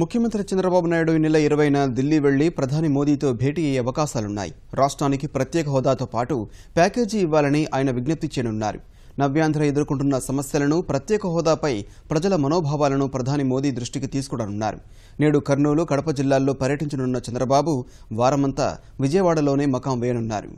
ముఖ్యమంత్రి చంద్రబాబు నాయుడు ఈ నెల 20న ఢిల్లీ వెళ్లి ప్రధాని మోదీతో భేటీ అయ్యే అవకాశాలున్నాయి. రాష్ట్రానికి ప్రత్యేక హోదాతో పాటు ప్యాకేజీ ఇవ్వాలని ఆయన విజ్ఞప్తి చేయనున్నారు. నవ్యాంధ్ర ఎదుర్కొంటున్న సమస్యలను, ప్రత్యేక హోదాపై ప్రజల మనోభావాలను ప్రధాని మోదీ దృష్టికి తీసుకురానున్నారు. నేడు కర్నూలు, కడప జిల్లాల్లో పర్యటించనున్న చంద్రబాబు వారమంతా విజయవాడలోనే మకాం వేయనున్నారు.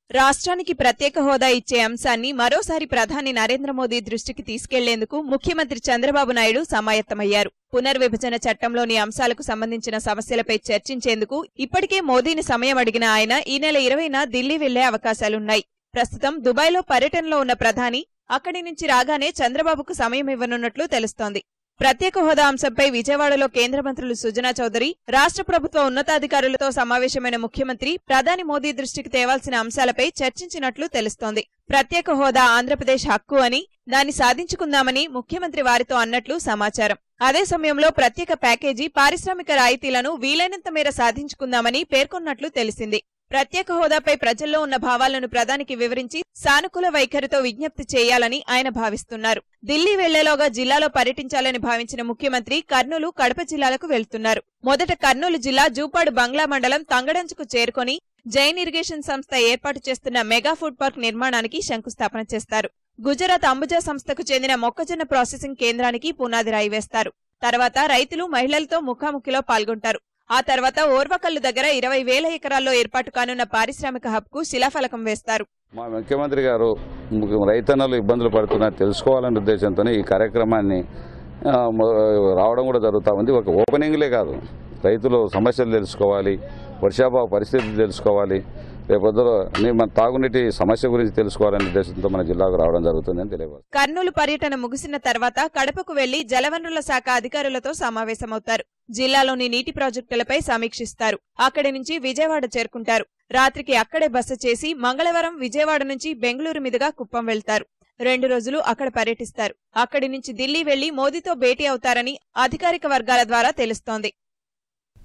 రాష్ట్రానికి ప్రత్యేక హోదా ఇచ్చే అంశాన్ని మరోసారి ప్రధాని నరేంద్ర మోదీ దృష్టికి తీసుకెళ్లేందుకు ముఖ్యమంత్రి చంద్రబాబు నాయుడు సమాయత్తమయ్యారు. పునర్విభజన చట్టంలోని అంశాలకు సంబంధించిన సమస్యలపై చర్చించేందుకు ఇప్పటికే మోదీని సమయం అడిగిన ఆయన ఈ నెల 20న ఢిల్లీ వెళ్లే అవకాశాలున్నాయి. ప్రస్తుతం దుబాయ్లో పర్యటనలో ఉన్న ప్రధాని అక్కడి నుంచి రాగానే చంద్రబాబుకు సమయం ఇవ్వనున్నట్లు తెలుస్తోంది. ప్రత్యేక హోదా అంశంపై విజయవాడలో కేంద్ర మంత్రులు సుజనా చౌదరి, రాష్ట్ర ప్రభుత్వ ఉన్నతాధికారులతో సమావేశమైన ముఖ్యమంత్రి ప్రధాని మోదీ దృష్టికి తేవాల్సిన అంశాలపై చర్చించినట్లు తెలుస్తోంది. ప్రత్యేక హోదా ఆంధ్రప్రదేశ్ హక్కు అని, దాన్ని సాధించుకుందామని ముఖ్యమంత్రి వారితో అన్నట్లు సమాచారం. అదే సమయంలో ప్రత్యేక ప్యాకేజీ, పారిశ్రామిక రాయితీలను వీలైనంత మేర సాధించుకుందామని పేర్కొన్నట్లు తెలిసింది. ప్రత్యేక హోదాపై ప్రజల్లో ఉన్న భావాలను ప్రధానికి వివరించి సానుకూల వైఖరితో విజ్ఞప్తి చేయాలని ఆయన భావిస్తున్నారు. ఢిల్లీ వెళ్లేలోగా జిల్లాలో పర్యటించాలని భావించిన ముఖ్యమంత్రి కర్నూలు, కడప జిల్లాలకు వెళ్తున్నారు. మొదట కర్నూలు జిల్లా జూపాడు బంగ్లా మండలం తంగడంచుకు చేరుకొని జైన్ ఇరిగేషన్ సంస్థ ఏర్పాటు చేస్తున్న మెగా ఫుడ్ పార్క్ నిర్మాణానికి శంకుస్థాపన చేస్తారు. గుజరాత్ అంబుజా సంస్థకు చెందిన మొక్కజొన్న ప్రాసెసింగ్ కేంద్రానికి పునాది రాయి వేస్తారు. తర్వాత రైతులు, మహిళలతో ముఖాముఖిలో పాల్గొంటారు. ఆ తర్వాత ఓర్వకల్లు దగ్గర 20,000 ఎకరాల్లో ఏర్పాటు కానున్న పారిశ్రామిక హబ్ కు శిలాఫలకం వేస్తారు. మా ముఖ్యమంత్రి గారు రైతన్నలు ఇబ్బందులు పడుతున్నారని తెలుసుకోవాలనే ఉద్దేశంతో ఈ కార్యక్రమాన్ని రావడం కూడా జరుగుతూ ఉంది. ఒక ఓపెనింగ్లే కాదు, రైతులు సమస్యలు తెలుసుకోవాలి, వర్షాభావ పరిస్థితులు తెలుసుకోవాలి, రేపొద్దులో మన తాగునీటి సమస్య గురించి తెలుసుకోవాలనే ఉద్దేశంతో మన జిల్లాకు రావడం జరుగుతుందని తెలియదు. కర్నూలు పర్యటన ముగిసిన తర్వాత కడపకు వెళ్లి జలవనరుల శాఖ అధికారులతో సమావేశమవుతారు. జిల్లాలోని నీటి ప్రాజెక్టులపై సమీక్షిస్తారు. అక్కడి నుంచి విజయవాడ చేరుకుంటారు. రాత్రికి అక్కడే బస చేసి మంగళవారం విజయవాడ నుంచి బెంగళూరు మీదుగా కుప్పం వెళ్తారు. 2 రోజులు అక్కడ పర్యటిస్తారు. అక్కడి నుంచి ఢిల్లీ వెళ్లి మోదీతో భేటీ అవుతారని అధికారిక వర్గాల ద్వారా తెలుస్తోంది.